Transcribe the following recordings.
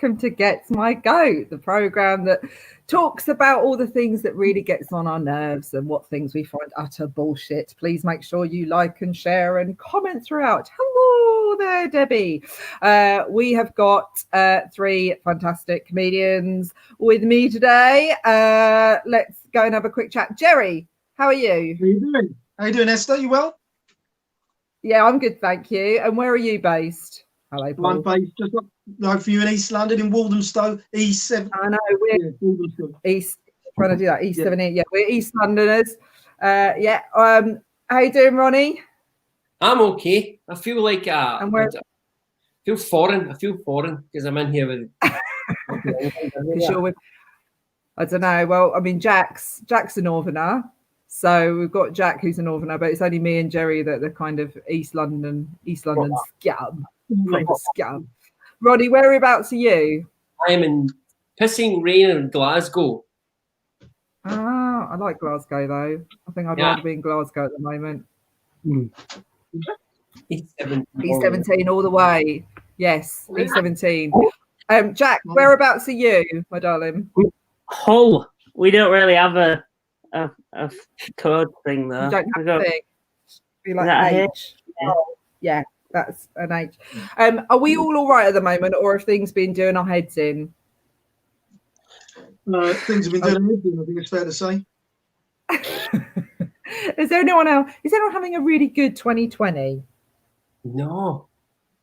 welcome to Gets My Goat, the programme that talks about all the things that really gets on our nerves and what things we find utter bullshit. Please make sure you like and share and comment throughout. Hello there, Debbie. We have got 3 fantastic comedians with me today. Let's go and have a quick chat. Jerry, how are you? How are you doing? How you doing, Esther? You well? Yeah, I'm good, thank you. And where are you based? Hello, Paul. I'm based just up for you in East London, in Walthamstow, E7. I know, we're East, trying to do that, E17. Yeah, we're East Londoners. How you doing, Ronnie? I'm okay. I feel like And where? I feel foreign. I feel foreign because I'm in here with. You're with, I don't know. Well, I mean, Jack's a northerner, so we've got Jack who's a northerner, but it's only me and Jerry that are kind of East London scum. Kind of scum. Ronnie, whereabouts are you? I am in pissing rain in Glasgow. Ah, I like Glasgow though. I think I'd rather be in Glasgow at the moment. E17 all the way. Yes, E17. Jack, whereabouts are you, my darling? Hull. We don't really have a code thing though. You don't have a thing. Be like H. Yeah, that's an H. Are we all right at the moment, or have things been doing our heads in? Things have been doing our heads in, I think it's fair to say. Is anyone having a really good 2020? No.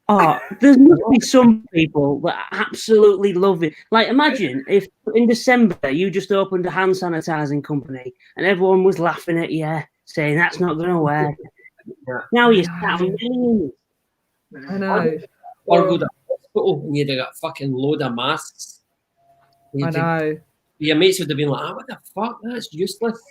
Oh, there's must be some people that absolutely love it. Like, imagine if in December you just opened a hand sanitizing company and everyone was laughing at you, saying that's not going to work. Now you're sat on. I know. Or go to the hospital and you'd have got a fucking load of masks. I know. Your mates would have been like, what the fuck? That's useless.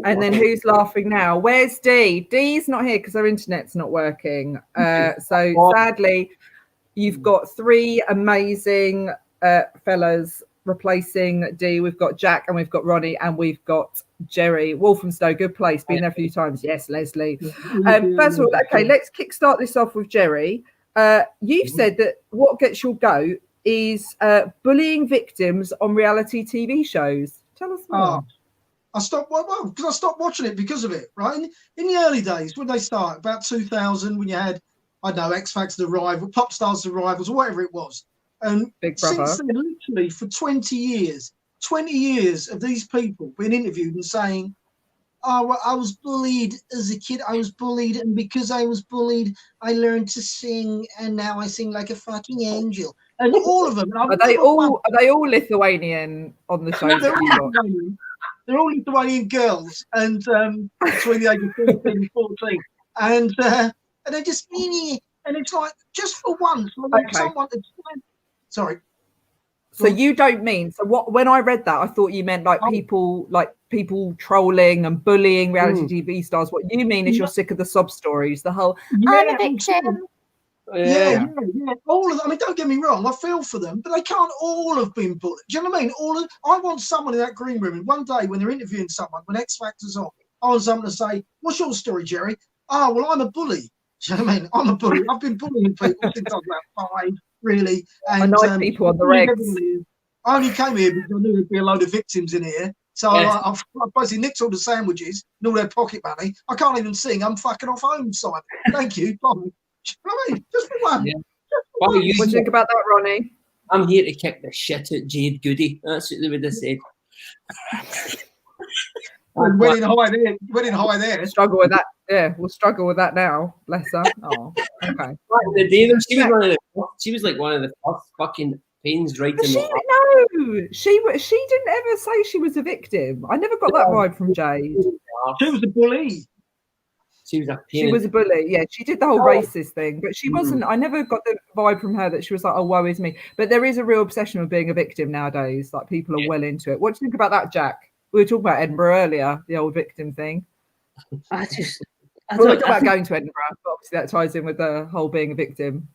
And then who's laughing now? Where's Dee? Dee's not here because her internet's not working. So sadly, you've got 3 amazing fellas replacing Dee. We've got Jack and we've got Ronnie and we've got Jerry. Walthamstow, good place. Been there a few times. Yes, Leslie. First of all, okay, let's kickstart this off with Jerry. You've said that what gets your goat is bullying victims on reality TV shows. Tell us more. I stopped watching it because of it, right? In the early days, when they started, about 2000, when you had, I don't know, X Factor, The Rival, Pop Stars, The Rivals, or whatever it was. And Big Brother. Since then, literally for 20 years of these people being interviewed and saying, oh, well, I was bullied as a kid. I was bullied, and because I was bullied, I learned to sing, and now I sing like a fucking angel. And all of them. Are they all Lithuanian on the show? They're all Lithuanian girls, and between the age of 13 and 14, and they're just and it's like just for once, someone. Sorry. So you don't mean when I read that, I thought you meant like people trolling and bullying reality TV stars. What you mean is you're sick of the sob stories, the whole I'm a victim. Yeah. All of them. I mean, don't get me wrong. I feel for them, but they can't all have been bullied. Do you know what I mean? I want someone in that green room, and one day when they're interviewing someone, when X Factor's on, I want someone to say, "What's your story, Jerry?" Oh, well, I'm a bully. Do you know what I mean? I'm a bully. I've been bullying people since I was about 5, really. And I know people on the regs. I only came here because I knew there'd be a load of victims in here. So I've basically nicked all the sandwiches and all their pocket money. I can't even sing. I'm fucking off home, Simon. Thank you. Bye. I mean, just for one. Yeah. What do you think about that, Ronnie? I'm here to kick the shit at Jade Goody. That's what they would have said. Went in high there. Struggle with that. Yeah, we'll struggle with that now. Bless her. Oh, okay. The day she was like one of the first fucking pains right in No, she didn't ever say she was a victim. I never got that vibe from Jade. She was a bully. She was a bully. Yeah, she did the whole racist thing, but she wasn't. I never got the vibe from her that she was like, "Oh, woe is me." But there is a real obsession with being a victim nowadays. Like people are well into it. What do you think about that, Jack? We were talking about Edinburgh earlier, the old victim thing. We were talking about going to Edinburgh, but obviously that ties in with the whole being a victim.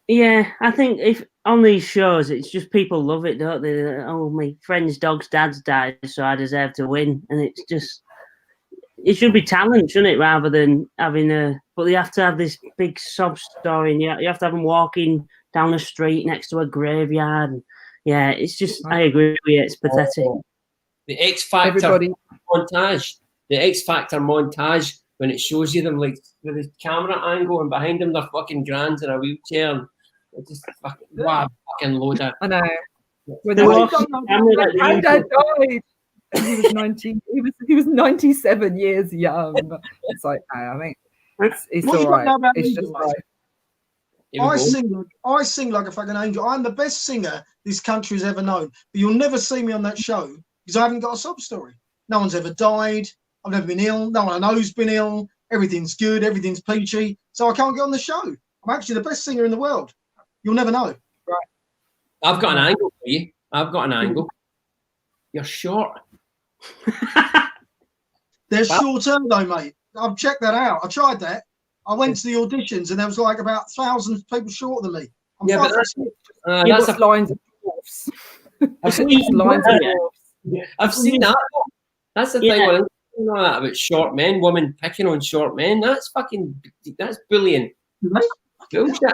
Yeah, I think if on these shows, it's just people love it, don't they? Oh, my friend's dog's dad's died, so I deserve to win, and it's just. It should be talent, shouldn't it, rather than having a but they have to have this big sob story, and you have to have them walking down the street next to a graveyard. And, yeah, it's just, I agree with you, it's pathetic. The X Factor montage. The X Factor montage, when it shows you them like with the camera angle and behind them they're fucking grands in a wheelchair. And it's just fucking, wow, fucking load of. I know. When my dad died, and he was 19. He was 97 years young. It's like, no, I think it's all right. It's just right. I sing like a fucking angel. I'm the best singer this country has ever known. But you'll never see me on that show because I haven't got a sob story. No one's ever died. I've never been ill. No one I know's been ill. Everything's good. Everything's peachy. So I can't get on the show. I'm actually the best singer in the world. You'll never know. Right. I've got an angle for you. I've got an angle. You're short. They're shorter though, mate. I've checked that out. I tried that. I went to the auditions and there was like about 1,000 people shorter than me. Yeah, but that's lines of dwarfs. I've seen lines of dwarfs. I've seen that. That's the thing. When I'm know that about short men, women picking on short men. That's bullying. Bullshit.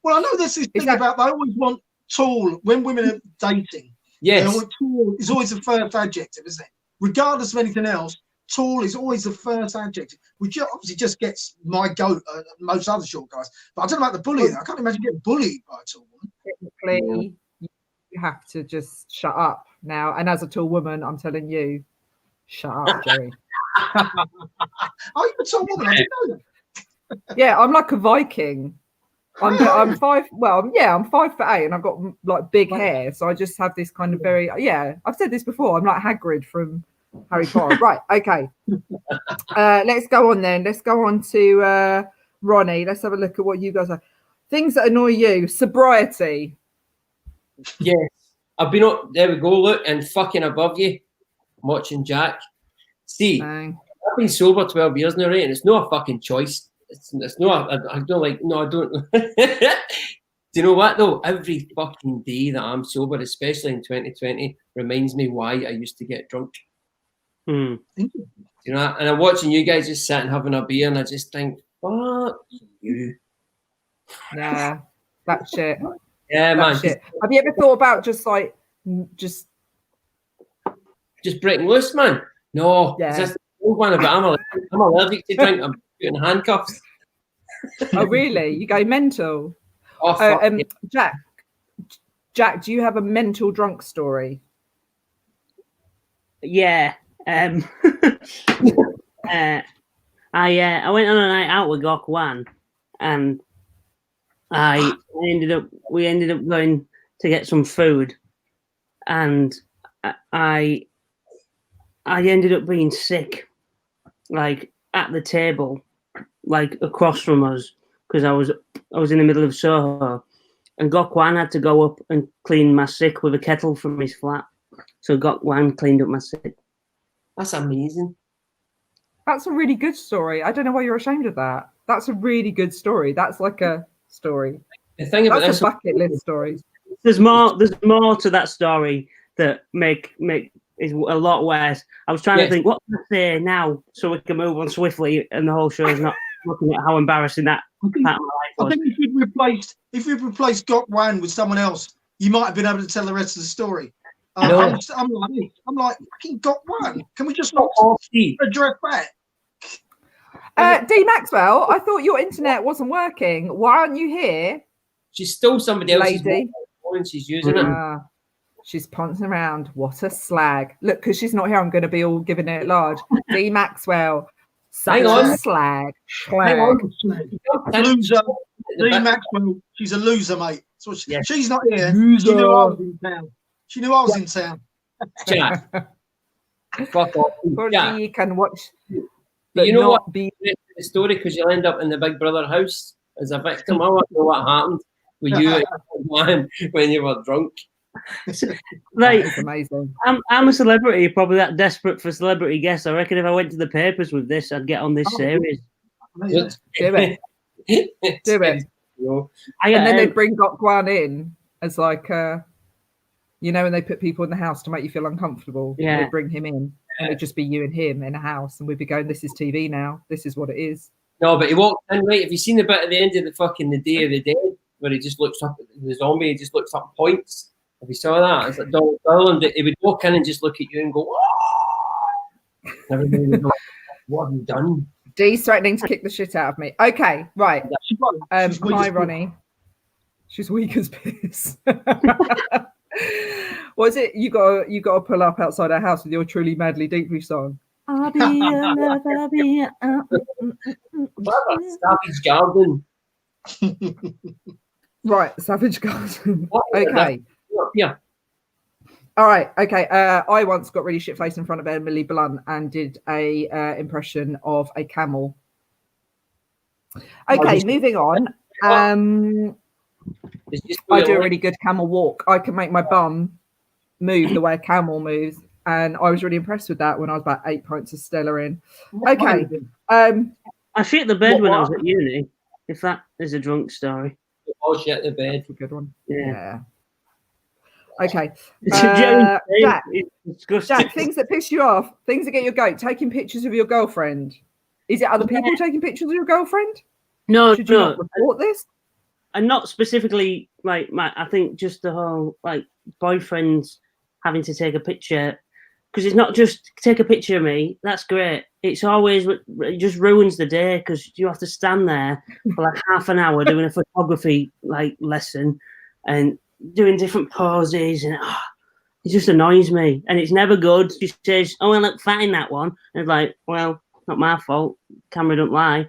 Well, I know there's this thing about they always want tall when women are dating. Yes. Tall is always the first adjective, isn't it? Regardless of anything else, tall is always the first adjective, which obviously just gets my goat and most other short guys. But I don't know about the bullying. I can't imagine getting bullied by a tall woman. Technically, you have to just shut up now. And as a tall woman, I'm telling you, shut up, Jerry. Are you a tall woman? I didn't know that. Yeah, I'm like a Viking. I'm 5. Well, yeah, I'm 5'8", and I've got like big hair, so I just have this kind of very. Yeah, I've said this before. I'm like Hagrid from Harry Potter. Right. Okay. Let's go on then. Let's go on to Ronnie. Let's have a look at what you guys have. Things that annoy you. Sobriety. Yes, I've been up. There we go. Look, and fucking above you, I'm watching Jack. See, I've been sober 12 years now, right? And it's not a fucking choice. It's not. I don't like. No, I don't. Do you know what though? Every fucking day that I'm sober, especially in 2020, reminds me why I used to get drunk. You know, and I'm watching you guys just sitting having a beer, and I just think, fuck you. Nah, that shit. Yeah, that man. Shit. Have you ever thought about just breaking loose, man? No. Yeah. Is this the old one about I'm allergic to drink. I'm putting handcuffs. Oh, really? You go mental? Oh, fuck yeah. Jack, do you have a mental drunk story? Yeah. I went on a night out with Gok Wan, and we ended up going to get some food, and I ended up being sick, like at the table, like across from us, because I was in the middle of Soho, and Gok Wan had to go up and clean my sick with a kettle from his flat. So Gok Wan cleaned up my sick. That's amazing. That's a really good story. I don't know why you're ashamed of that. That's a really good story. That's like a story. The thing about that's this a bucket list story. There's more to that story that make is a lot worse. I was trying to think what to say now so we can move on swiftly, and the whole show is not looking at how embarrassing that part of my life was. I think if you'd replaced Gok Wan with someone else, you might have been able to tell the rest of the story. I'm like fucking Gok Wan. Can we just not address that? D Maxwell, I thought your internet wasn't working. Why aren't you here? She's still somebody else's lady. Phone. She's using it. She's pouncing around. What a slag. Look, because she's not here, I'm going to be all giving it large. D Maxwell. Hang on. Slag. Hang on. Loser. D Maxwell. She's a loser, mate. So she's not here. Loser. She knew I was in town. She knew I was in town. Jack. Fuck off. Jack. You can watch. But you know what? The story, because you'll end up in the Big Brother house as a victim. I want to know what happened with you when you were drunk. Like, it's amazing. I'm a celebrity, probably that desperate for celebrity guests. I reckon if I went to the papers with this, I'd get on this series. Do it. Do it. And then they bring Gok Wan in as like, when they put people in the house to make you feel uncomfortable. They bring him in, and it'd just be you and him in a house, and we'd be going, "This is TV now. This is what it is." No, but he walked in, right? Have you seen the bit at the end of the Day of the Dead where he just looks up at the zombie, he just looks up and points? Have you saw that? It's like Donald Sutherland. He would walk in and just look at you and go, "Whoa!" Everybody would go, "What have you done?" Dee's threatening to kick the shit out of me. Okay, right. Hi, Ronnie. She's weak as piss. What is it? You got to pull up outside our house with your Truly Madly Deeply song. I'll be your love, I'll be Savage Garden. Right, Savage Garden. Okay. Yeah. All right. Okay. I once got really shit faced in front of Emily Blunt and did a impression of a camel. Okay, moving on. I do a really good camel walk. I can make my bum move the way a camel moves, and I was really impressed with that when I was about 8 pints of Stella in. Okay. I shit the bed when I was at uni. If that is a drunk story. Oh, shit the bed. That's a good one. Yeah. Okay. Jack, Jack, things that piss you off, things that get your goat, taking pictures of your girlfriend. Is it other people taking pictures of your girlfriend? No, Should you not report this? And not specifically like I think just the whole like boyfriends having to take a picture, because it's not just take a picture of me. That's great. It's always, it just ruins the day because you have to stand there for like half an hour doing a photography like lesson and doing different poses, and it just annoys me. And it's never good. She says, "Oh, I look fat in that one," and it's like, well, not my fault. Camera don't lie.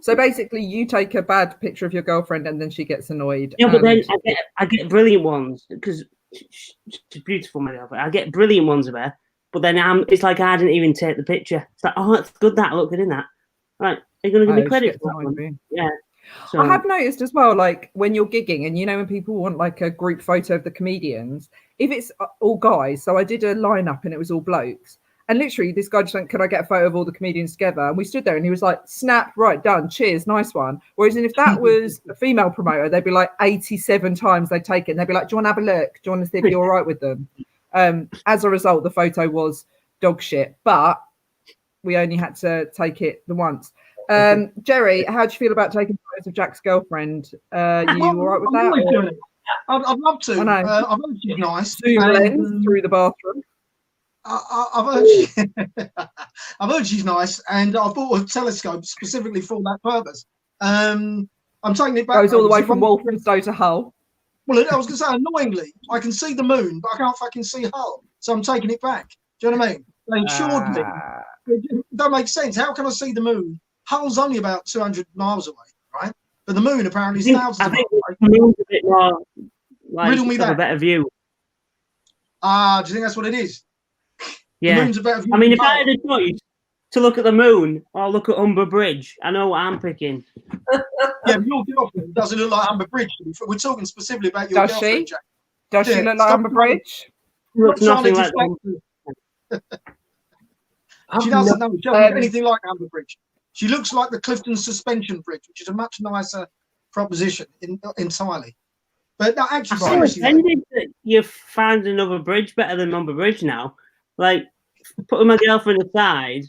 So basically, you take a bad picture of your girlfriend, and then she gets annoyed. Yeah, but then I get brilliant ones because she's beautiful, my girlfriend. I get brilliant ones of her, but then it's like I didn't even take the picture. It's like, oh, that's good. That I look good in that. Right? Are you going to give me credit for that one? Yeah. So, I have noticed as well, like when you're gigging, and when people want like a group photo of the comedians, if it's all guys. So I did a lineup, and it was all blokes. And literally, this guy just went, "Could I get a photo of all the comedians together?" And we stood there, and he was like, "Snap, right, done, cheers, nice one." Whereas if that was a female promoter, they'd be like 87 times they'd take it, and they'd be like, "Do you want to have a look? Do you want to see if you're all right with them?" As a result, the photo was dog shit, but we only had to take it the once. Jerry, how do you feel about taking photos of Jack's girlfriend? You all right with that? I'd love to. I know. I've heard she's nice. Zoom lens through the bathroom. I've heard she's nice, and I bought a telescope specifically for that purpose. I'm taking it back. Goes all the way from Walthamstow to Hull. Well, I was going to say, annoyingly, I can see the moon, but I can't fucking see Hull, so I'm taking it back. Do you know what I mean? They assured me. It don't make sense. How can I see the moon? Hull's only about 200 miles away, right? But the moon apparently is thousands of miles away. The moon's a bit more like Riddle me that. a better view. Do you think that's what it is? Yeah. The moon's a better view. I mean, if I had a choice to look at the moon or look at Humber Bridge, I know what I'm picking. Yeah, your girlfriend doesn't look like Humber Bridge. We're talking specifically about your girlfriend, Jack. Does she look like Humber Bridge? Looks nothing like She doesn't know. She doesn't look anything like Humber Bridge. She looks like the Clifton Suspension Bridge, which is a much nicer proposition entirely. But no, actually, I'm offended that you find another bridge better than Humber Bridge now. Like, putting my girlfriend aside,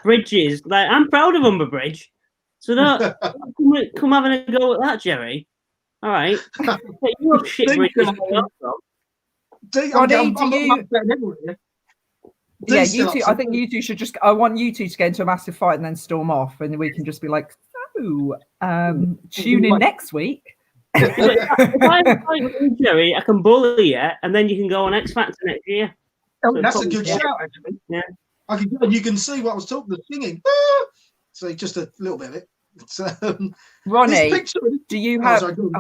bridges, like, I'm proud of Humber Bridge. So don't come having a go at that, Jerry. All right. You have shit bridges. Yeah, you two. I think you two should just. I want you two to get into a massive fight and then storm off, and we can just be like, "So, tune in next week." If I fight with Jerry, I can bully you, and then you can go on X Factor next year. Oh, so that's a good shout, actually. Yeah, you can see what I was talking. The singing. So just a little bit of it. It's, Ronnie, do you have? Do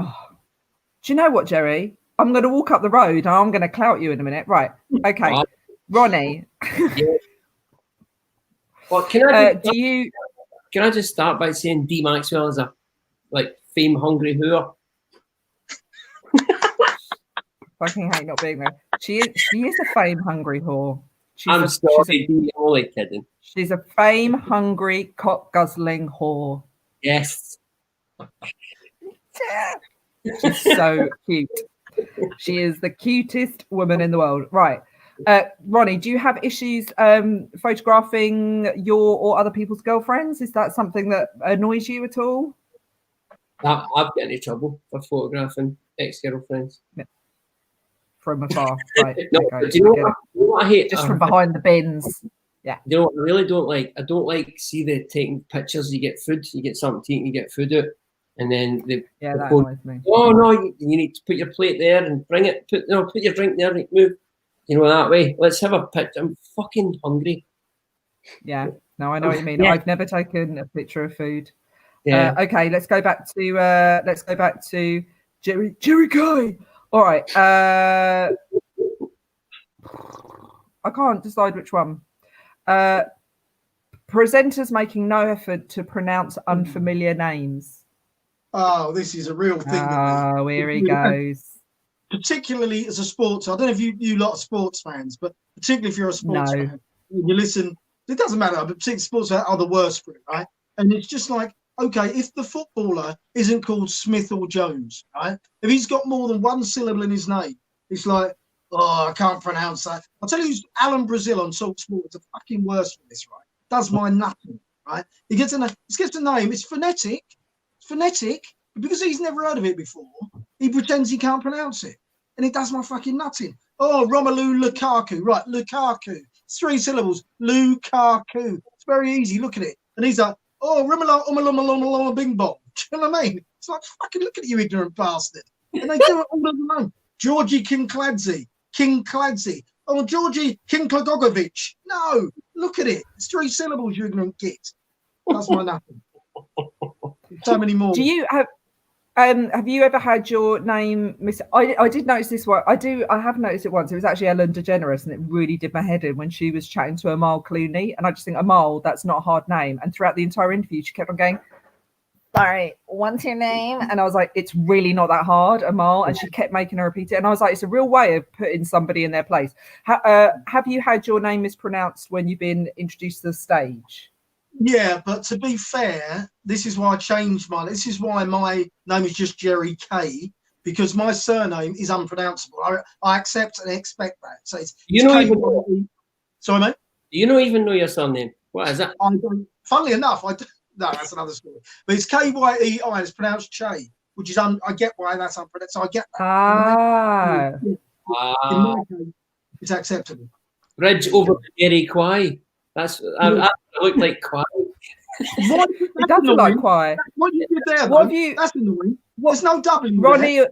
you know what, Jerry? I'm going to walk up the road, and I'm going to clout you in a minute. Right? Okay, Ronnie. Well, can I just start by saying Dee Maxwell is a fame hungry whore? Fucking hate not being there. She is a fame hungry whore. I'm only kidding. She's a fame hungry cock guzzling whore. Yes. She's so cute. She is the cutest woman in the world. Right. Ronnie, do you have issues photographing your or other people's girlfriends? Is that something that annoys you at all? I've got into trouble for photographing ex-girlfriends. From afar, right? No, okay, do you know what I hate? Just from behind the bins. Yeah. You know what I really don't like? I don't like see the taking pictures. You get food, you get something to eat, you get food out, and then that annoys me. Oh no, you need to put your plate there and bring it. Put your drink there and move. That way. Let's have a picture. I'm fucking hungry. Yeah. No, I know what you mean. Yeah. I've never taken a picture of food. Yeah. Okay, let's go back to Jerry Kay. All right. I can't decide which one. Presenters making no effort to pronounce unfamiliar names. Oh, this is a real thing. Oh, here he goes. Particularly as a sports, I don't know if you lot are sports fans, but particularly if you're a sports fan, you listen. It doesn't matter, but particularly sports fans are the worst for it, right? And it's just like, okay, if the footballer isn't called Smith or Jones, right? If he's got more than one syllable in his name, it's like, oh, I can't pronounce that. I'll tell you, Alan Brazil on Talk Sport is the fucking worst for this, right? Does my nothing, right? He gets a name. It's phonetic. It's phonetic. But because he's never heard of it before, he pretends he can't pronounce it. And it does my fucking nutting. Oh, Romelu Lukaku. Right, Lukaku. It's 3 syllables. Lukaku. It's very easy. Look at it. And he's like, oh, Rimala, Bing Bong. Do you know what I mean? It's like, fucking look at you, ignorant bastard. And they do it all over the name. Georgie Kinkladze. Oh, Georgie Kinklagogovic. No, look at it. It's 3 syllables, you ignorant git. That's my nothing. So many more. Do you have you ever had your name miss? I did notice this one. I have noticed it once. It was actually Ellen DeGeneres, and it really did my head in when she was chatting to Amal Clooney. And I just think, Amal, that's not a hard name. And throughout the entire interview, she kept on going, sorry, what's your name? And I was like, it's really not that hard, Amal. And she kept making her repeat it. And I was like, it's a real way of putting somebody in their place. Have you had your name mispronounced when you've been introduced to the stage? Yeah, but to be fair, this is why I changed mine. This is why my name is just Jerry Kay, because my surname is unpronounceable. I accept and expect that. So it's sorry, mate. Do you not even know your surname? What is that? Funnily enough, no, that's another story. But it's Kyei. It's pronounced Che, which is I get why that's unpronounced. So I get that. In my case, it's acceptable. Ridge over Jerry Kwai. I look like Kwai. It does look like Kwai. What you did there, what have you? That's annoying. There's no dubbing. Ronnie. I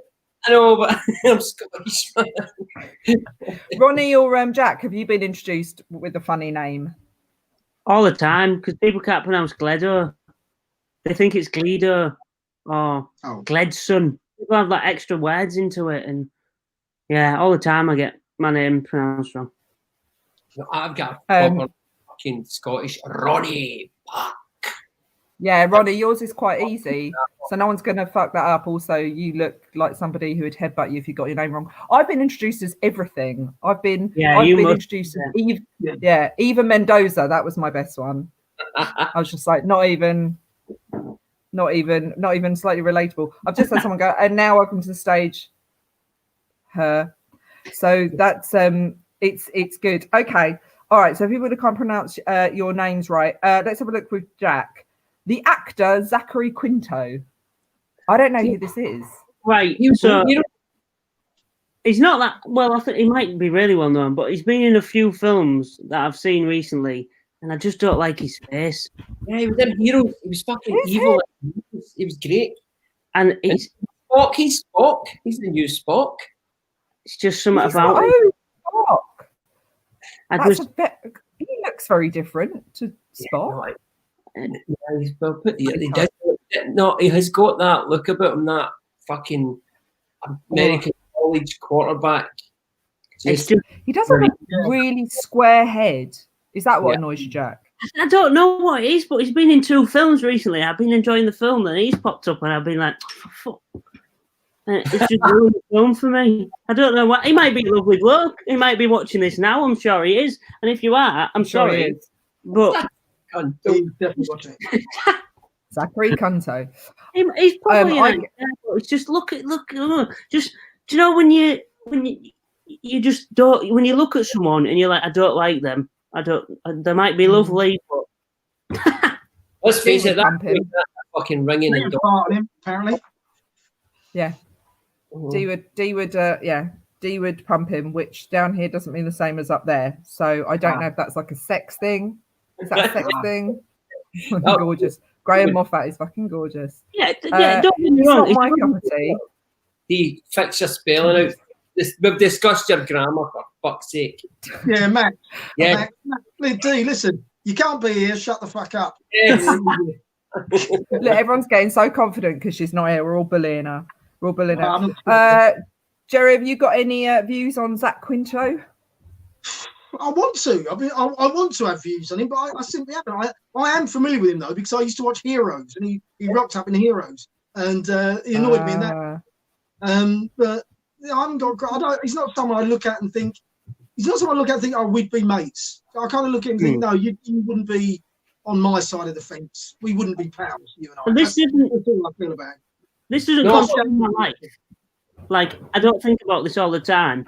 know, but I'm Scottish. Ronnie or Jack, have you been introduced with a funny name? All the time, because people can't pronounce Gledo. They think it's Gledo or Gledson. People have like extra words into it, and yeah, all the time I get my name pronounced wrong. I've got fucking Scottish Ronnie. Yeah, Ronnie, yours is quite easy, so no one's going to fuck that up. Also, you look like somebody who would headbutt you if you got your name wrong. I've been introduced as everything. I've been introduced as Eve. Yeah, Eva Mendoza. That was my best one. I was just like, not even slightly relatable. I've just had someone go, and now welcome to the stage, her. So that's it's good. Okay, all right. So people who can't pronounce your names right, let's have a look with Jack. The actor Zachary Quinto. I don't know who this is. Right. So he's not that well. I think he might be really well known, but he's been in a few films that I've seen recently, and I just don't like his face. Yeah, he was in Heroes. He was fucking evil. He was great. And he's Spock. He's Spock. He's the new Spock. It's just something about him. Spock. He looks very different to Spock. Yeah, he's well put. He has got that look about him. That fucking American college quarterback. He does have a really square head. Is that what annoys you, Jack? I don't know what it is, but he's been in 2 films recently. I've been enjoying the film, and he's popped up, and I've been like, oh, fuck. It's just ruined the film for me. I don't know what. He might be a lovely bloke. He might be watching this now. I'm sure he is. And if you are, I'm sorry. He is. But he's definitely watching it. Zachary Quinto. He's probably it's just look. Just do you know when you you just don't. When you look at someone and you're like, I don't like them. They might be lovely, but let's face it, pump him. that fucking ringing and part of him, apparently. Yeah. D would pump him, which down here doesn't mean the same as up there. So I don't know if that's like a sex thing. Is that a sex thing? Gorgeous. Graham Moffat is fucking gorgeous. Yeah, don't get me wrong. It's not my cup of tea. D, fix your spelling out. We've discussed your grammar, for fuck's sake. Yeah, Matt. Yeah. Matt, D, listen, you can't be here. Shut the fuck up. Yes. Look, everyone's getting so confident because she's not here. We're all bullying her. Jerry, have you got any views on Zach Quinto? I want to. I want to have views on him, but I simply haven't. I am familiar with him though because I used to watch Heroes, and he rocked up in Heroes, and he annoyed me in that. But I haven't got. He's not someone I look at and think. He's not someone I look at and think, oh, we'd be mates. I kind of look at him and think, no, you wouldn't be on my side of the fence. We wouldn't be pals, you and I. That's all I feel about him. This doesn't come my life. Like, I don't think about this all the time.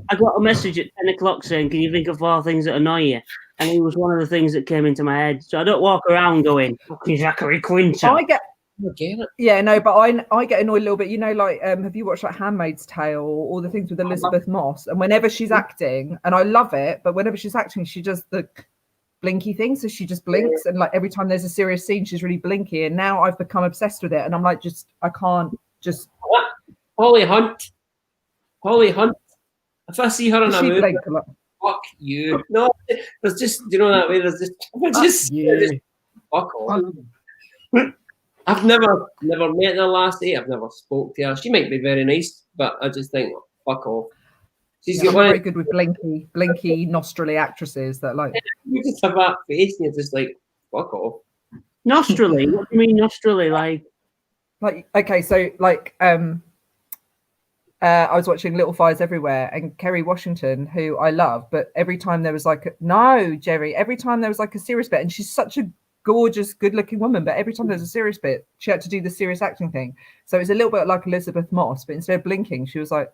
I got a message at 10 o'clock saying, can you think of 4 things that annoy you? And it was one of the things that came into my head. So I don't walk around going, fucking Zachary Quinto. Yeah, no, but I get annoyed a little bit. You know, like, have you watched like Handmaid's Tale or all the things with Elizabeth Moss? And whenever she's acting, and I love it, but whenever she's acting, she does the blinky thing. So she just blinks. And like every time there's a serious scene, she's really blinky. And now I've become obsessed with it. And I'm like, I can't just... Holly Hunt. If I see her in a movie, fuck you. No, there's just, you know that way. There's just fuck off. I've never met her last day. I've never spoke to her. She might be very nice, but I just think, fuck off. She's very good with blinky, nostrily actresses that like. You just have that face, and you're just like, fuck off. Nostrily? What do you mean nostrily? Like okay, so like I was watching Little Fires Everywhere, and Kerry Washington, who I love, but every time there was like every time there was like a serious bit, and she's such a gorgeous, good-looking woman, but every time there's a serious bit, she had to do the serious acting thing. So it's a little bit like Elizabeth Moss, but instead of blinking, she was like,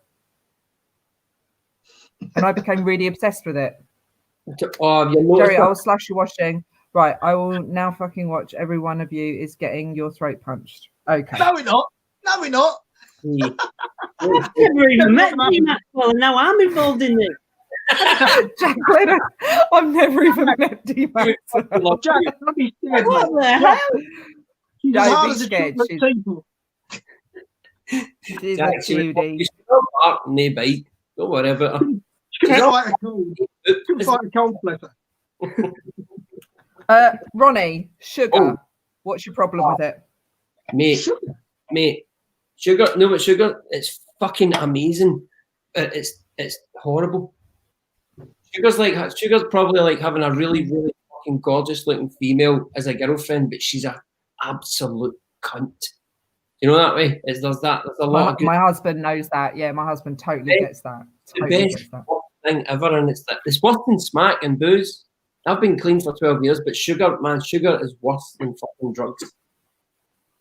and I became really obsessed with it. Jerry, I will slash your washing. Right, I will now fucking watch every one of you is getting your throat punched. Okay. No, we're not. I've never even met you, Maxwell, and now I'm involved in this. Jacqueline, I've never even met D. Maxwell. Jack, don't be scared. What the hell? Don't be scared. She's a cutie. Maybe. Don't worry about her. Could fight a cold letter. Ronnie, sugar. What's your problem with it? Mate, sugar. No, but sugar. It's fucking amazing. It's horrible. Sugar's probably like having a really, really fucking gorgeous looking female as a girlfriend, but she's a absolute cunt. You know that way? There's a lot of good... My husband knows that. Yeah, my husband totally gets that. Totally the best thing ever, and it's worse than smack and booze. I've been clean for 12 years, but sugar is worse than fucking drugs.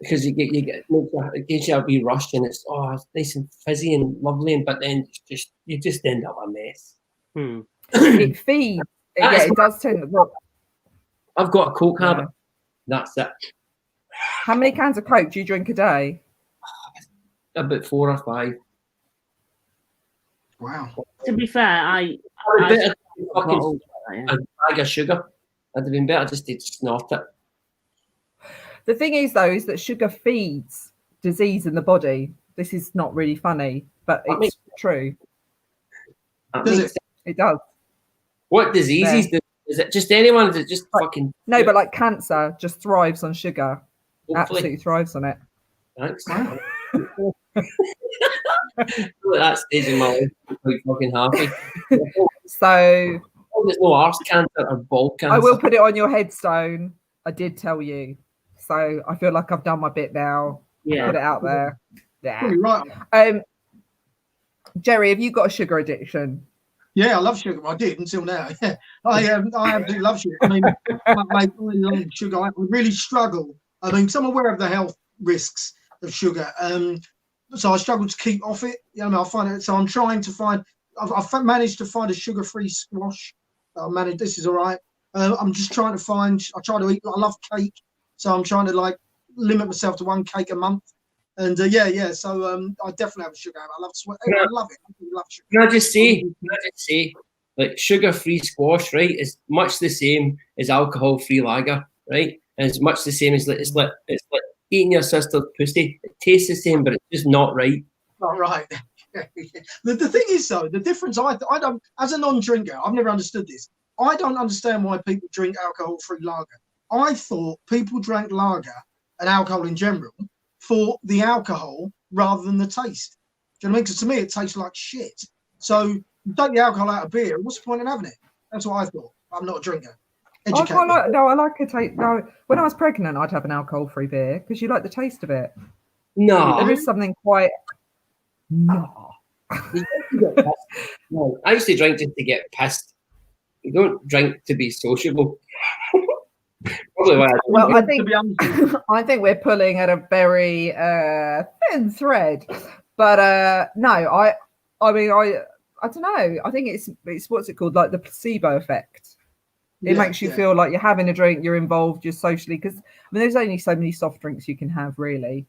Because you get a wee rush, and it's nice and fizzy and lovely, but then you just end up a mess. It feeds. It does tend to look. I've got a Coke habit. That's it. How many cans of Coke do you drink a day? About 4 or 5. Wow. To be fair, a bag of sugar. It'd have been better just to snort it. The thing is, though, is that sugar feeds disease in the body. This is not really funny, but it's true. It does. What diseases do? Is it just anyone? Is it just fucking... No, but like cancer just thrives on sugar. Hopefully. Absolutely thrives on it. Thanks. At that stage in my life, I'm quite fucking happy. So... there's no arse cancer or ball cancer. I will put it on your headstone. I did tell you. So I feel like I've done my bit now. Yeah. Put it out there. Yeah. Right. Jerry, have you got a sugar addiction? Yeah, I love sugar. I did until now. Yeah, I absolutely love sugar. I mean, I love sugar. I really struggle. I mean, I'm aware of the health risks of sugar. So I struggle to keep off it. I find it. So I'm trying to find. I've managed to find a sugar-free squash. This is all right. I'm just trying to find. I try to eat. I love cake, so I'm trying to like limit myself to 1 cake a month. And yeah. So I definitely have a sugar habit. I love sweat. I love it. I love sugar. Can I just say, like sugar-free squash, right, is much the same as alcohol-free lager, right? And it's much the same as it's like eating your sister's pussy. It tastes the same, but it's just not right. Not right. The thing is, though, the difference. I don't, as a non-drinker, I've never understood this. I don't understand why people drink alcohol-free lager. I thought people drank lager and alcohol in general for the alcohol rather than the taste. Do you know what I mean? Because to me, it tastes like shit. So you take the alcohol out of beer, what's the point in having it? That's what I thought. I'm not a drinker. I like a taste. No, when I was pregnant, I'd have an alcohol-free beer because you like the taste of it. No, there is something quite. No. No, I used to drink just to get pissed. You don't drink to be sociable. Probably why. I think we're pulling at a very thin thread, but no, I mean, I don't know. I think it's what's it called, like the placebo effect. It makes you feel like you're having a drink, you're involved, you're socially. Because I mean, there's only so many soft drinks you can have, really.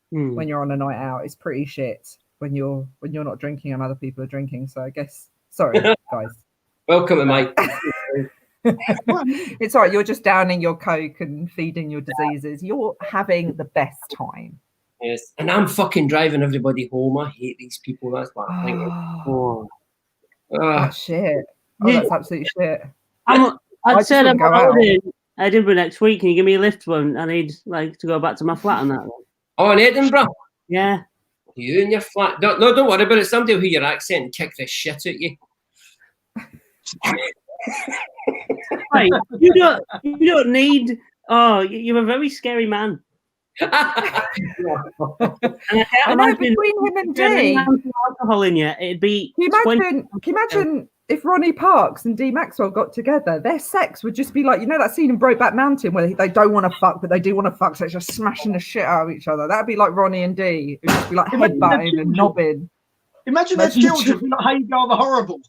When you're on a night out, it's pretty shit when you're not drinking and other people are drinking. So I guess, sorry guys. Welcome to my. It's all right. You're just downing your Coke and feeding your diseases. You're having the best time. Yes, and I'm fucking driving everybody home. I hate these people. That's what I'm thinking. That's shit. That's absolute shit. I'd said I'm out in Edinburgh next week. Can you give me a lift when I need to go back to my flat and that one? Oh, in Edinburgh? Yeah. You and your flat. Don't worry about it. Somebody will hear your accent and kick the shit out you. Right. You don't need. Oh, you're a very scary man. And I can't imagine between him and Dee, alcohol in you. It'd be. Can you imagine if Ronnie Parks and Dee Maxwell got together? Their sex would just be like, you know, that scene in Brokeback Mountain where they don't want to fuck, but they do want to fuck, so it's just smashing the shit out of each other. That'd be like Ronnie and Dee. It'd just be like headbutting and knobbing. Imagine their children, like Hagar the Horrible.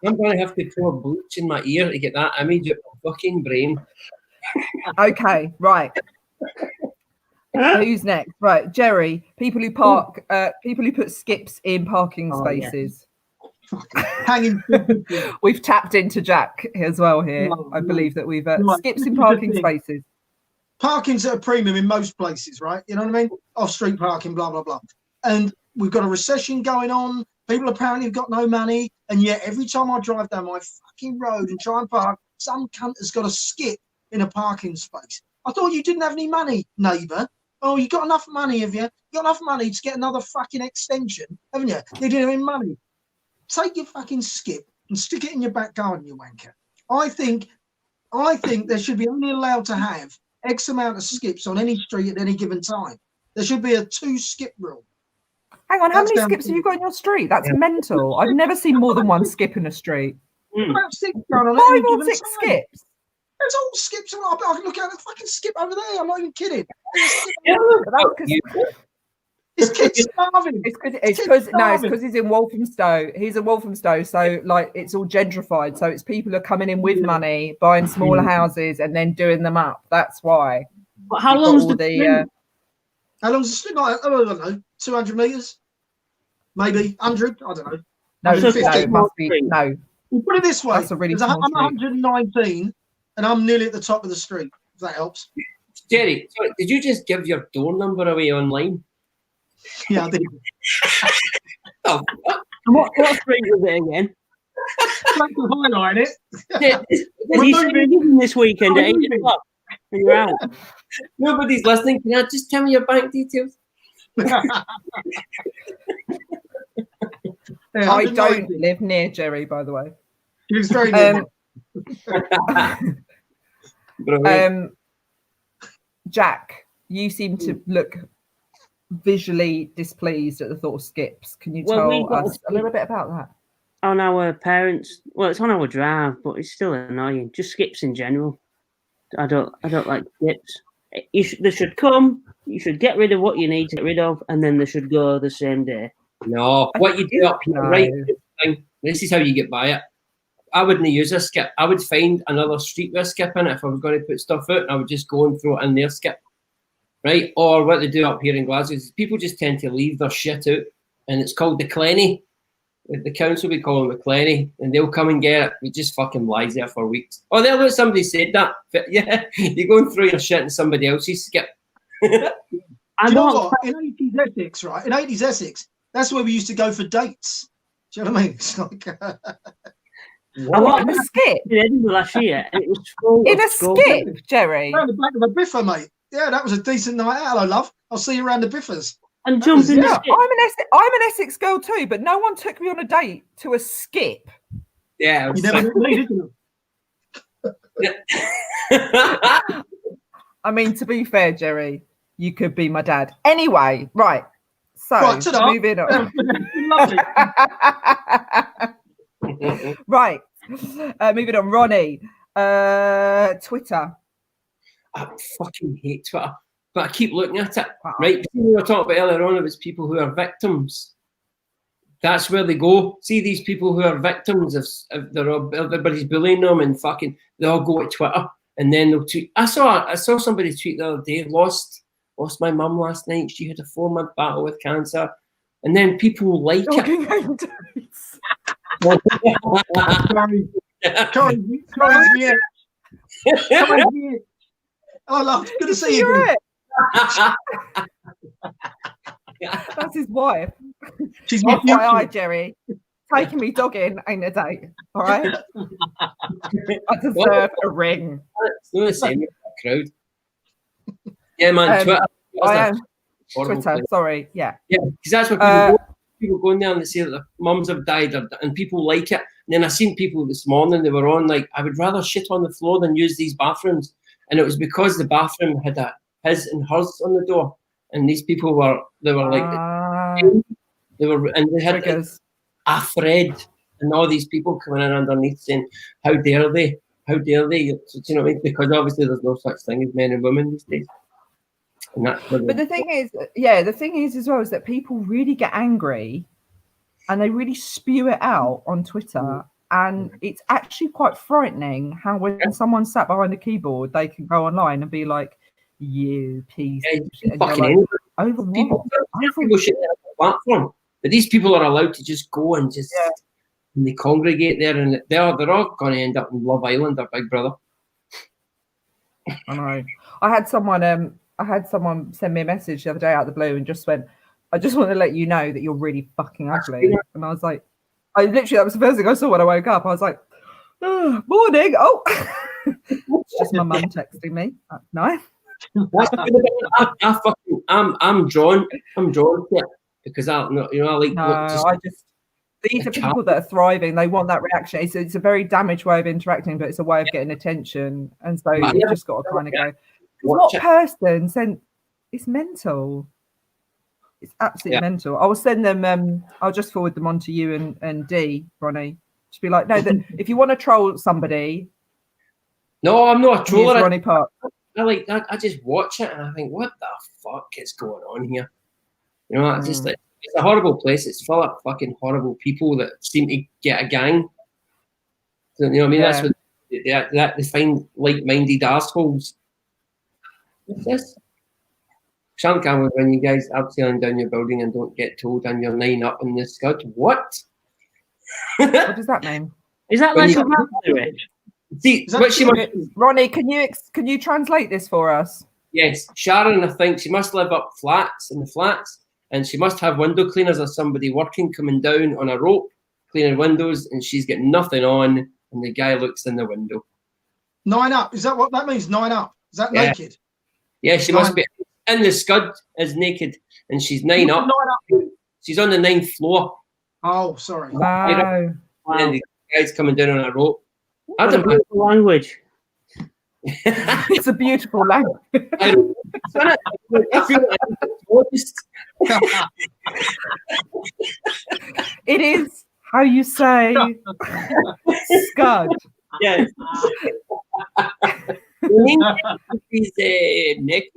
I'm going to have to pour bleach in my ear to get that image of my fucking brain. Okay, right. Who's next? Right, Jerry. People who park, people who put skips in parking spaces. Yeah. Hanging. We've tapped into Jack as well here. I believe that we've skips in parking spaces. Parking's at a premium in most places, right? You know what I mean? Off-street parking, blah blah blah. And we've got a recession going on. People apparently have got no money, and yet every time I drive down my fucking road and try and park, some cunt has got a skip in a parking space. I thought you didn't have any money, neighbour. Oh, you got enough money, have you? You got enough money to get another fucking extension, haven't you? You didn't have any money. Take your fucking skip and stick it in your back garden, you wanker. I think there should be only allowed to have X amount of skips on any street at any given time. There should be a 2-skip rule. Hang on, how many skips have you got in your street? That's mental. I've never seen more than one skip in a street. About 6 going on 5 or 6 skips. There's all skips. I can look at the fucking skip over there. I'm not even kidding. This kid's starving. It's because he's in Walthamstow. He's in Walthamstow, so like it's all gentrified. So it's people are coming in with money, buying smaller houses, and then doing them up. That's why. But how long's the How long's the street? I don't know. 200 meters, maybe 100. I don't know. No, it must be no. We'll put it this way: that's a really I'm 119, and I'm nearly at the top of the street. If that helps. Jerry, sorry, did you just give your door number away online? Yeah, I did. Oh, what street was it again? Like to highlight it. Are you moving this weekend at 8 o'clock? And you're out. Nobody's listening. Can I just tell me your bank details? I don't live near Jerry, by the way. He was very near. Jack, you seem to look visually displeased at the thought of skips. Can you tell us a little bit about that? On our parents, well, it's on our drive, but it's still annoying. Just skips in general. I don't like skips. They should come. You should get rid of what you need to get rid of, and then they should go the same day. No, what you do up here, right? thing. This is how you get by it. I wouldn't use a skip. I would find another streetwear skip in it if I was going to put stuff out, and I would just go and throw it in their skip. Right? Or what they do up here in Glasgow is people just tend to leave their shit out, and it's called the Clenny. The council, we call them the Clenny, and they'll come and get it. It just fucking lies there for weeks. Oh, there was somebody said that. But yeah, you're going through your shit in somebody else's skip. Do you know what? In 80s Essex, right? In 80s Essex, that's where we used to go for dates. Do you know what I mean? It's like... In a skip? In Edinburgh last year, and it was full in a skip, Jerry? Around the back of a biffer, mate. Yeah, that was a decent night out. Hello, love. I'll see you around the biffers. And jumping. Yeah, I'm an Essex girl too, but no one took me on a date to a skip. Yeah, you never did you? I mean, to be fair, Jerry, you could be my dad. Anyway, right. So moving on. Right. Moving on. Ronnie. Twitter. I fucking hate Twitter, but I keep looking at it. Right. We were talking about earlier on, it was people who are victims. That's where they go. See these people who are victims if everybody's bullying them and fucking, they all go to Twitter and then they'll tweet. I saw somebody tweet the other day, lost my mum last night. She had a 4-month battle with cancer. And then people like it. Oh, love, good to see you. That's his wife. She's FYI, Jerry. Taking me dogging ain't a date. All right. I deserve a ring. It's not the same crowd. Yeah, man. Twitter. I am. Twitter. Sorry. Yeah. Yeah, because that's what people go in there and they say that their mums have died, and people like it. And then I seen people this morning. They were on like, I would rather shit on the floor than use these bathrooms. And it was because the bathroom had a his and hers on the door, and these people were they had a thread, and all these people coming in underneath saying, "How dare they? How dare they?" So, you know what I mean? Because obviously there's no such thing as men and women these days. And that's but the thing is as well is that people really get angry, and they really spew it out on Twitter. And it's actually quite frightening how when someone's sat behind a keyboard, they can go online and be like, "You piece of shit." And you're like, over what? People should have a platform, but these people are allowed to just go and just and they congregate there, and they're all going to end up in Love Island or Big Brother. I know. I had someone send me a message the other day out of the blue and just went, "I just want to let you know that you're really fucking ugly." And I was like, that was the first thing I saw when I woke up. I was like, oh, morning. Oh, it's just my mum texting me. No. I'm drawn to it because I like. These are people that are thriving. They want that reaction. It's a very damaged way of interacting, but it's a way of getting attention. And so you've just got to kind of go, what person sent? It's mental. It's absolutely mental. I will send them. I'll just forward them on to you and D, Ronnie. Just be like, no, that if you want to troll somebody. No, I'm not a troller. Ronnie Park. I just watch it and I think, what the fuck is going on here? You know, it's just like it's a horrible place. It's full of fucking horrible people that seem to get a gang. So, you know what I mean? That's what they find like-minded assholes. What's this? Shan't come when you guys are sailing down your building and don't get told and you're 9 up in the scud. What? What does that mean? Is that like a map to it? See, Ronnie, can you translate this for us? Yes, Sharon, I think she must live up in the flats, and she must have window cleaners or somebody working coming down on a rope, cleaning windows, and she's got nothing on, and the guy looks in the window. 9 up, is that what that means? 9 up, is that naked? Yeah, she must be in the scud is naked, and she's 9 up. 9 up. She's on the 9th floor. Oh, sorry. Wow. And the guy's coming down on a rope. That's a beautiful language. It's a beautiful language. I feel like it is how you say scud. Yes. He's naked.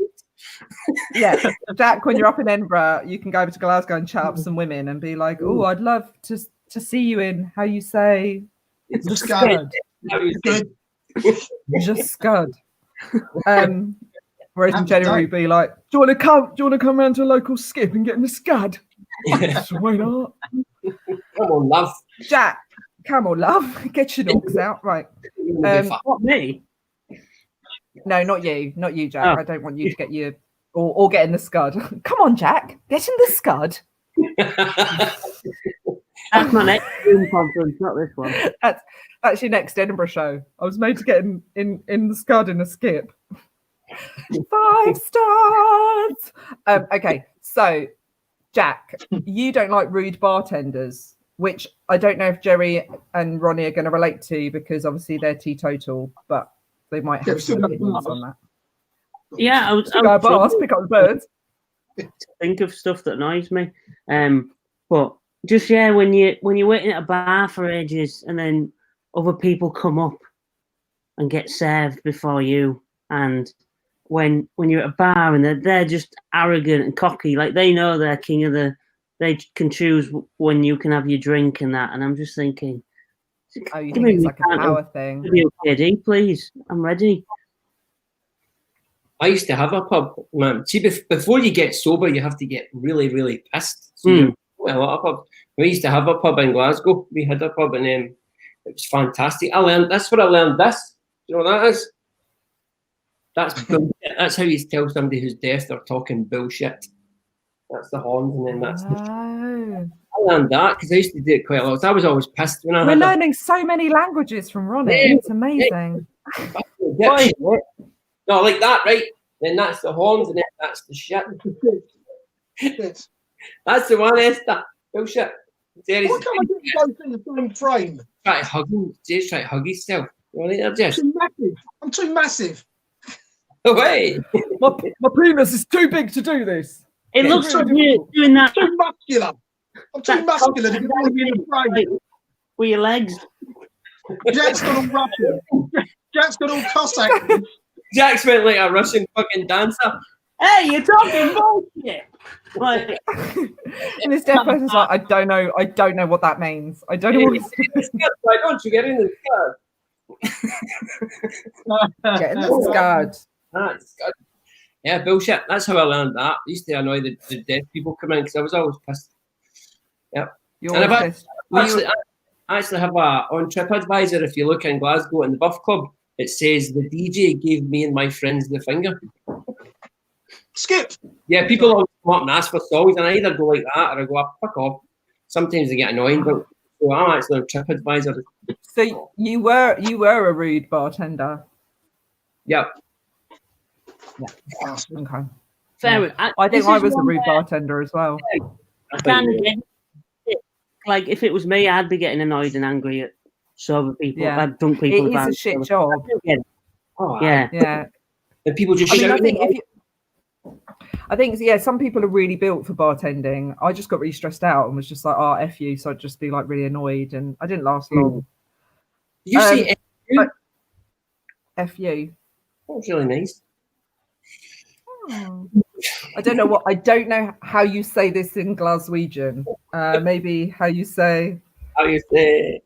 Yeah, Jack, when you're up in Edinburgh, you can go over to Glasgow and chat up some women and be like, "Oh, I'd love to to see you in. How you say the scud? Good. Just scud. Whereas in January, be like, do you want to come? Do you want to come round to a local skip and get in the scud? Why not? Come on, love. Jack, come on, love. Get your dogs out, right? What, me? No, not you, Jack. Oh. I don't want you to get your or get in the scud. Come on, Jack, get in the scud. That's my next Zoom conference, not this one. That's your next Edinburgh show. I was made to get in the scud in a skip. 5 stars. Okay, so Jack, you don't like rude bartenders, which I don't know if Jerry and Ronnie are going to relate to because obviously they're teetotal, but they might have some opinions on that. Yeah, I was pick up the birds. Think of stuff that annoys me, but just when you're waiting at a bar for ages and then other people come up and get served before you, and when you're at a bar and they're just arrogant and cocky, like they know they're king of they can choose when you can have your drink and that, and I'm just thinking, oh, you think it's like a power thing? KD, please, I'm ready. I used to have a pub, man. See, before you get sober, you have to get really, really pissed. So a lot of pubs. We used to have a pub in Glasgow. We had a pub, and it was fantastic. That's where I learned this. You know what that is? That's bullshit. That's how you tell somebody who's deaf they're talking bullshit. That's the horns, and then that's I learned that because I used to do it quite a lot. I was always pissed when I We're learning so many languages from Ronnie. Yeah, it's amazing. Yeah. No, like that, right? Then that's the horns, and then that's the shit. That's the one, Esther. Bullshit. Why can't I get both in the same frame? Try to hug him. Jay's trying to hug himself. You want to Jess? I'm too massive. Wait. My penis is too big to do this. It looks like you're doing that. I'm too muscular. I'm too muscular to want to be in the frame. With your legs. Jack's got all Russian. Jack's got all Cossack. Jack's went like a Russian fucking dancer. Hey, you're talking bullshit. Like, and this deaf person's like, I don't know what that means. I don't know what it's why don't you get in the scud? Get in the scud. Yeah, bullshit. That's how I learned that. I used to annoy the deaf people come in because I was always pissed. Yep. I actually have on TripAdvisor, if you look in Glasgow in the Buff Club, it says the DJ gave me and my friends the finger. Skip. Yeah, people always come up and ask for songs, and I either go like that or I go, fuck off. Sometimes they get annoying, but so I'm actually on TripAdvisor. So you were a rude bartender. Yep. Yeah. Okay. Fair. Yeah. I think I was a rude bartender as well. Like if it was me, I'd be getting annoyed and angry at sober people. Yeah. I'd drunk people. It is a shit job. Yeah. And people just shouting. I think some people are really built for bartending. I just got really stressed out and was just like, oh, F you. So I'd just be like really annoyed, and I didn't last long. You say F you? F you. That was really nice. I don't know how you say this in Glaswegian. Maybe how you say. Okay.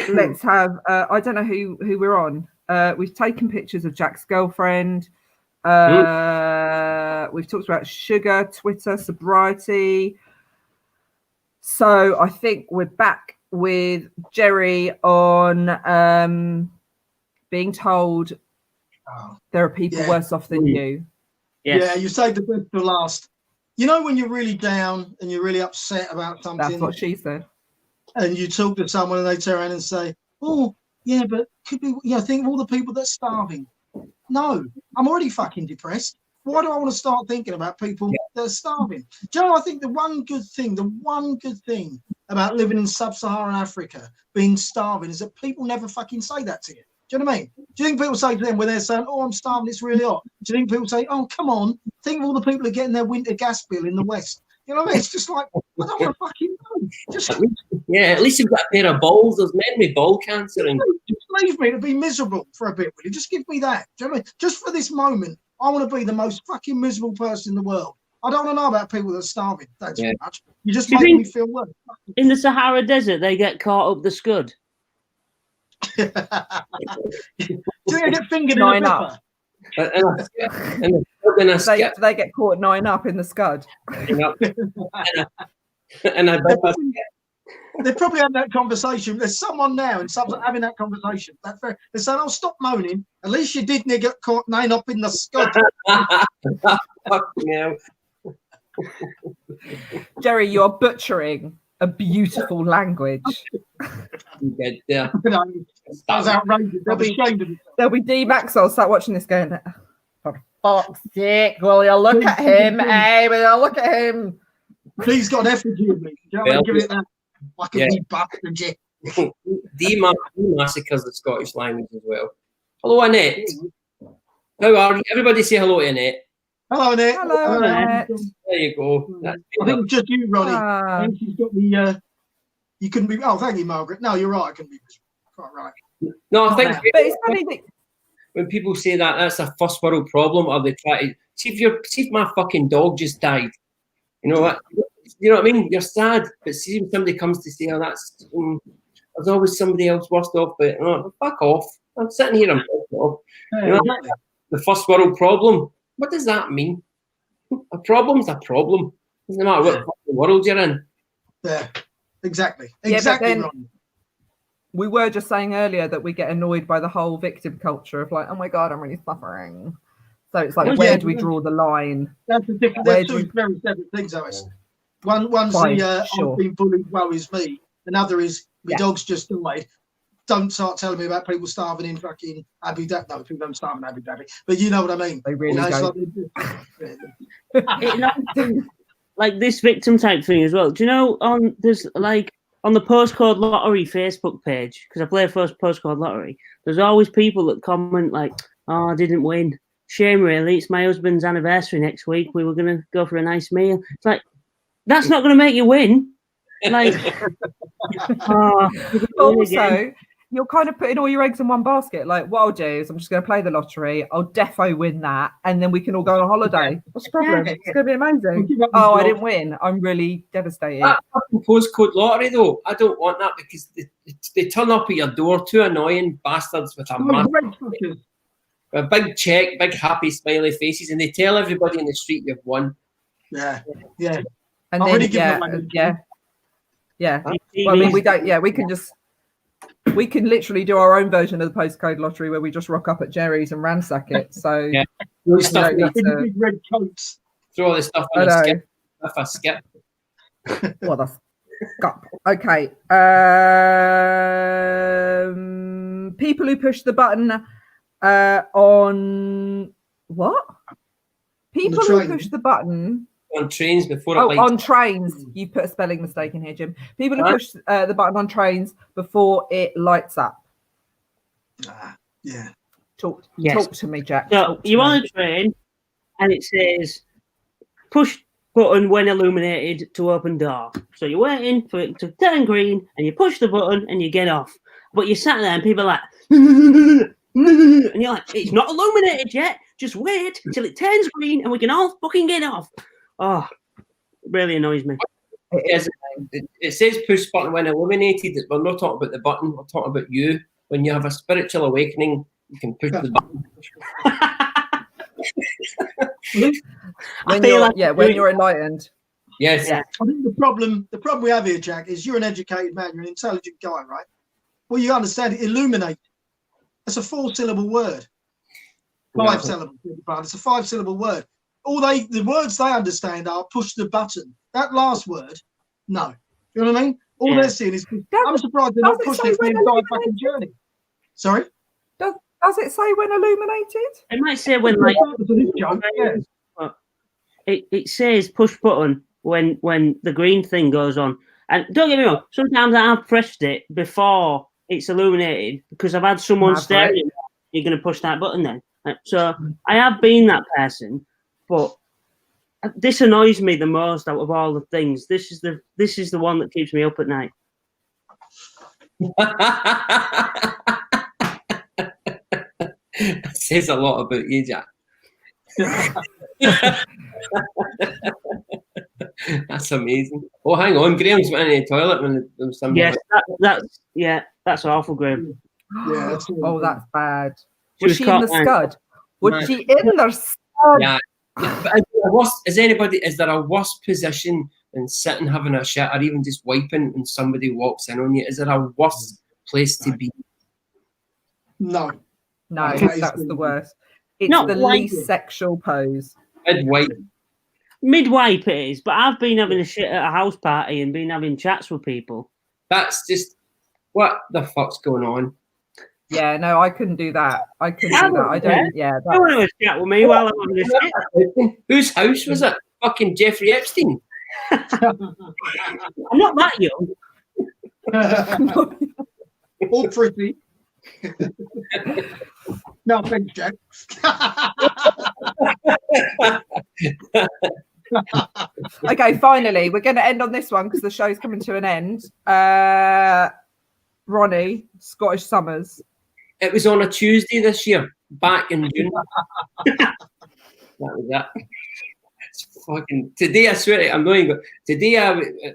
Let's have. I don't know who we're on. We've taken pictures of Jack's girlfriend. We've talked about sugar, Twitter, sobriety. So I think we're back with Jerry on being told there are people worse off than you. Yes. Yeah, you saved the best for last. You know when you're really down and you're really upset about something? That's what she said. And you talk to someone and they turn around and say, oh, yeah, but could be, think of all the people that's starving. No, I'm already fucking depressed. Why do I want to start thinking about people that are starving? Do you know, I think the one good thing about living in sub-Saharan Africa, being starving, is that people never fucking say that to you. Do you know what I mean? Do you think people say to them when they're saying, oh, I'm starving, it's really hot? Do you think people say, oh, come on, think of all the people who are getting their winter gas bill in the West? You know what I mean? It's just like, I don't want to fucking know. At least you've got a pair of balls. There's men with ball cancer. And just leave me to be miserable for a bit, will you? Just give me that. Do you know what I mean? Just for this moment, I want to be the most fucking miserable person in the world. I don't want to know about people that are starving. Thanks very much. You just Do you make me think- feel worse. In the Sahara Desert, they get caught up the scud. Do they get fingered in a Nine pepper? up. And a skip. They get caught 9 up in the scud. And I bet They probably had that conversation. There's someone now and someone's having that conversation. They're saying, "Oh, stop moaning. At least you didn't get caught 9 up in the scud." fucking hell. Jerry, you're butchering a beautiful language. You dead there. That was outrageous. They'll be ashamed of it. There'll be D Maxwell start watching this going, for fuck's sake, will you look at him? Hey, will you look at him? He's got an effigy of me. Do you know what I mean? Give it that. Like a wee bastard, yeah. D massacres the Scottish language as well. Hello, Annette. How are you? Everybody say hello to Annette. Hello, Annette. Hello, Annette. There you go. That's I think it's just you, Ronnie. Ah. And she's got the. You couldn't be. Oh, thank you, Margaret. No, you're right. I couldn't be. Quite right. No, I think But it's funny that when people say that, that's a first world problem, or they try to see if my fucking dog just died. You know what? You know what I mean? You're sad, but see if somebody comes to say, "Oh, that's there's always somebody else worse off." But fuck off! I'm sitting here, I'm pissed off. You know, the first world problem. What does that mean? A problem's a problem. Doesn't matter what fucking world you're in. Yeah, exactly. Yeah, Exactly. then- Ronnie. we were just saying earlier that we get annoyed by the whole victim culture of like, oh my God, I'm really suffering. So it's like, Well, where yeah. do we draw the line? That's a different. Where They're do two very separate things, Alice. One's Fine, the sure. I've been bullied, woe is me. Another is my Yeah. dog's just died. Don't start telling me about people starving in fucking Abu Dhabi. No, people don't starve in Abu Dhabi, but you know what I mean. They really it's don't. Like this victim type thing as well. Do you know there's like on the postcode lottery Facebook page, because I play first postcode lottery, there's always people that comment like, "Oh, I didn't win. Shame really. It's my husband's anniversary next week. We were gonna go for a nice meal." It's like, that's not gonna make you win. Like Also, you're kind of putting all your eggs in one basket. Like, what I'll do is I'm just going to play the lottery. I'll defo win that, and then we can all go on a holiday. What's the problem? It's going to be amazing. Oh, I didn't win. I'm really devastated. That fucking postcode lottery, though, I don't want that because they turn up at your door, two annoying bastards with a big check, big happy smiley faces, and they tell everybody in the street you've won. Yeah. And I've then, already given them my yeah. Well, I mean, we don't. Yeah, we can literally do our own version of the postcode lottery where we just rock up at Jerry's and ransack it. So Yeah. we Stuff, don't need to. Big red coats. throw all this stuff on a skip. If I skip. What the fuck? Okay. People who push the button on what? People who train. push the button On trains before it Oh, lights on trains. You put a spelling mistake in here, Jim. People who push the button on trains before it lights up. Yeah. Talk Yes. to me, Jack. So Talk to you're me. on a train and it says push button when illuminated to open door. So you're waiting for it to turn green and you push the button and you get off. But you sat there and people are like, and you're like, it's not illuminated yet. Just wait till it turns green and we can all fucking get off. Oh, it really annoys me. It says push button when illuminated. We're not talking about the button. We're talking about you. When you have a spiritual awakening, you can push the button. When you're enlightened. Yes. Yeah. I think the problem we have here, Jack, is you're an educated man, you're an intelligent guy, right? Well, you understand it. Illuminate. It's a 4-syllable word. 5 syllables. It's a 5-syllable word. The words they understand are push the button. That last word, no. You know what I mean? All they're saying is, I'm surprised they're not pushing the entire fucking journey. Sorry? Does it say when illuminated? It might say when like it says push button when the green thing goes on. And don't get me wrong, sometimes I have pressed it before it's illuminated because I've had someone staring at me. You're going to push that button then. So I have been that person, but this annoys me the most out of all the things. This is the one that keeps me up at night. It says a lot about you, Jack. That's amazing. Oh, hang on, Graham's went into the toilet when there was somebody. Yes, that's awful, Graham. Yeah, that's Oh, that's bad. She Was she in the caught scud? Was Man. she in the scud? Yeah. But is there a worse position than sitting having a shit or even just wiping and somebody walks in on you? Is there a worse place to be? No. No, Okay. that's the worst. It's Not the like least it. sexual pose. Mid-wipe. Mid-wipe it is, but I've been having a shit at a house party and been having chats with people. That's just, what the fuck's going on? Yeah, no, I couldn't do that. I couldn't do that. I don't. Yeah, You want to have a chat with me while I'm having a shit? Whose house was it? Fucking Jeffrey Epstein. I'm not that young. All pretty. No, thanks, Jack. Okay, finally, we're going to end on this one because the show's coming to an end. Ronnie, Scottish Summers. It was on a Tuesday this year, back in June. That was that. It's fucking today. I swear, I'm not even. Today,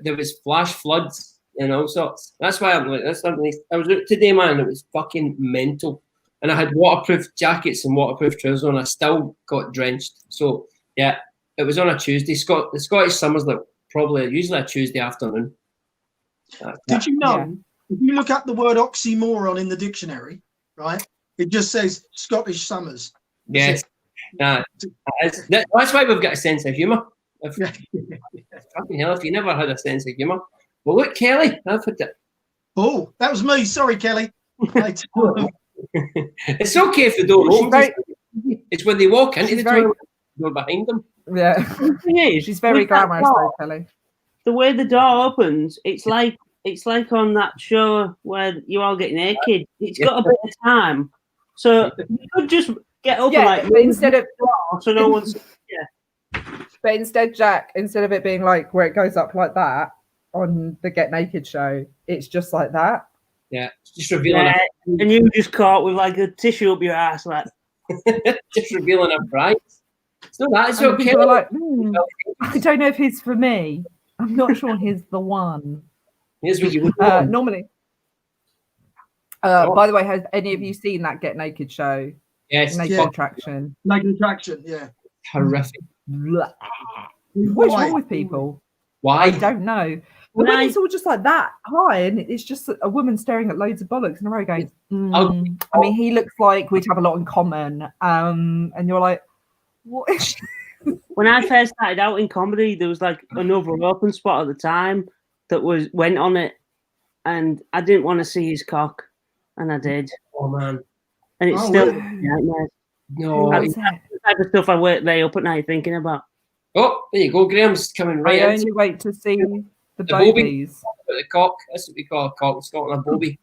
there was flash floods and all sorts. That's why I'm like, that's something. I was out today, man. It was fucking mental, and I had waterproof jackets and waterproof trousers on. I still got drenched. So yeah, it was on a Tuesday. The Scottish summers like probably usually a Tuesday afternoon. Did you know? Yeah. If you look up the word oxymoron in the dictionary, right, it just says Scottish summers. Yes. Nah, that's why we've got a sense of humour. Fucking hell, if you never had a sense of humour. Well, look, Kelly, I've had it. Oh, that was me. Sorry, Kelly. It's okay if they don't open. It's when they walk into the toilet, door behind them. Yeah, The thing is, she's very with that glamorous, door, though, Kelly. the way the door opens, it's like on that show where you all get naked. It's got a bit of time, so you could just get up and like. But instead of so no one's. But instead, Jack, instead of it being like where it goes up like that on the Get Naked show, it's just like that. Yeah, just revealing. Yeah, and you just caught with like a tissue up your ass, like. Just revealing a prize. It's not that. It's And okay. people are like, I don't know if he's for me. I'm not sure he's the one. Here's what you would normally. By the way, has any of you seen that Get Naked show? Yes, Naked Attraction. Naked Attraction, yeah. horrific. What's wrong with people? Why? I don't know. But when it's all just like that high, and it's just a woman staring at loads of bollocks in a row going, I mean, he looks like we'd have a lot in common. And you're like, what? When I first started out in comedy, there was like another open spot at the time that went on it, and I didn't want to see his cock, and I did. Oh man! And it's still nightmares. No, That's the type of stuff I work there up at night thinking about. Oh, there you go. Graham's coming right I in. only wait to see the bobby. bobies. The cock. That's what we call a cock in Scotland, a bobby.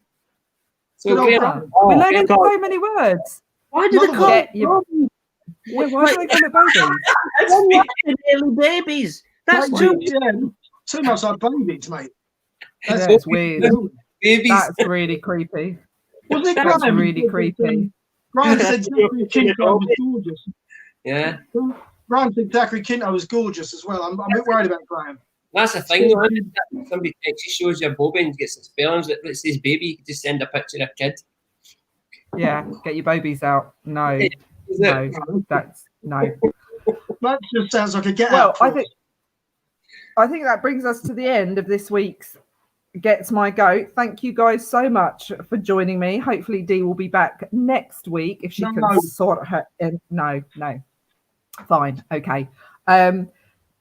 So Good old Graham, We're learning so many words. Why do they call Get it your- babies? Yeah, why do they call it bobies? One like the nearly babies. That's too much like babies, mate. Yeah, it's weird. babies. That's really creepy. Was it That's Graham? really creepy. Graham said Zachary Quinto was gorgeous. Yeah, Graham said Zachary Quinto was gorgeous as well. I'm a bit worried about Graham. that's the thing. Though, isn't it? Somebody actually shows you a bobby and gets the spellings that says baby. You can just send a picture of a kid. Yeah, get your bobies out. No, Is no, it? that's no. That just sounds like a get Well, out. I think that brings us to the end of this week's Gets My Goat. Thank you guys so much for joining me. Hopefully Dee will be back next week if she can sort her in. No. Fine. Okay.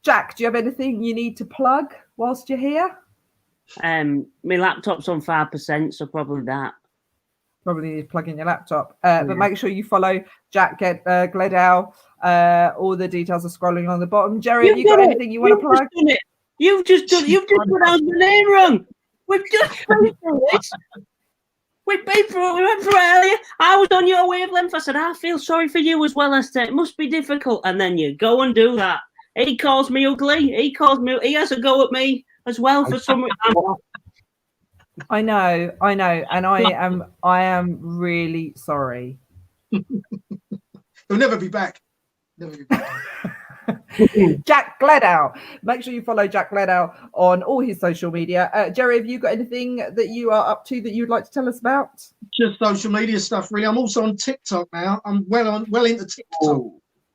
Jack, do you have anything you need to plug whilst you're here? My laptop's on 5%, so probably that. Probably need to plug in your laptop. But make sure you follow Jack Gledow. All the details are scrolling on the bottom. Jerry, have you got anything you want to plug? You've just pronounced the name wrong. We've just been through this. We went through it earlier. I was on your wavelength. I said, I feel sorry for you as well, Esther. It must be difficult. And then you go and do that. He calls me ugly. He has a go at me as well for some reason. I know, and I am really sorry. He'll never be back. Never be back. Jack Gledow. Make sure you follow Jack Gledow on all his social media. Jerry, have you got anything that you are up to that you'd like to tell us about? Just social media stuff, really. I'm also on TikTok now. I'm well into TikTok.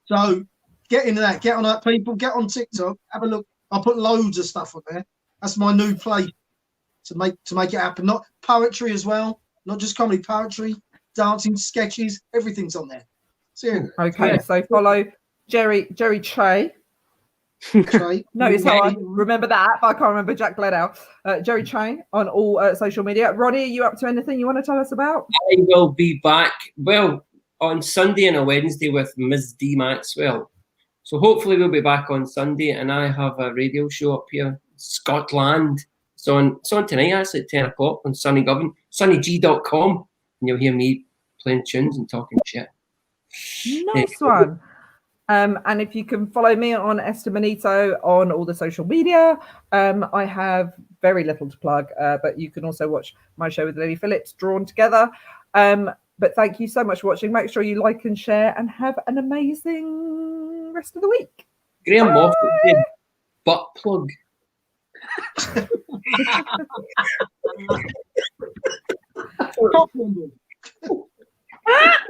So get into that. Get on that, people. Get on TikTok. Have a look. I'll put loads of stuff on there. That's my new place to make it happen. Not poetry as well. Not just comedy, poetry, dancing, sketches. Everything's on there. So, okay, so follow Jerry Che. No, it's hard. Remember that, but I can't remember Jack Gledow. Jerry Che on all social media. Ronnie, are you up to anything you want to tell us about? I will be back, well, on Sunday and a Wednesday with Ms. D. Maxwell. So hopefully we'll be back on Sunday, and I have a radio show up here, Scotland. It's on tonight, actually, at 10 o'clock on sunnyg.com. And you'll hear me playing tunes and talking shit. Nice one. And if you can follow me on Esther Manito on all the social media, I have very little to plug, but you can also watch my show with Lily Phillips, Drawn Together. But thank you so much for watching. Make sure you like and share, and have an amazing rest of the week. Graham Moffat did butt plug.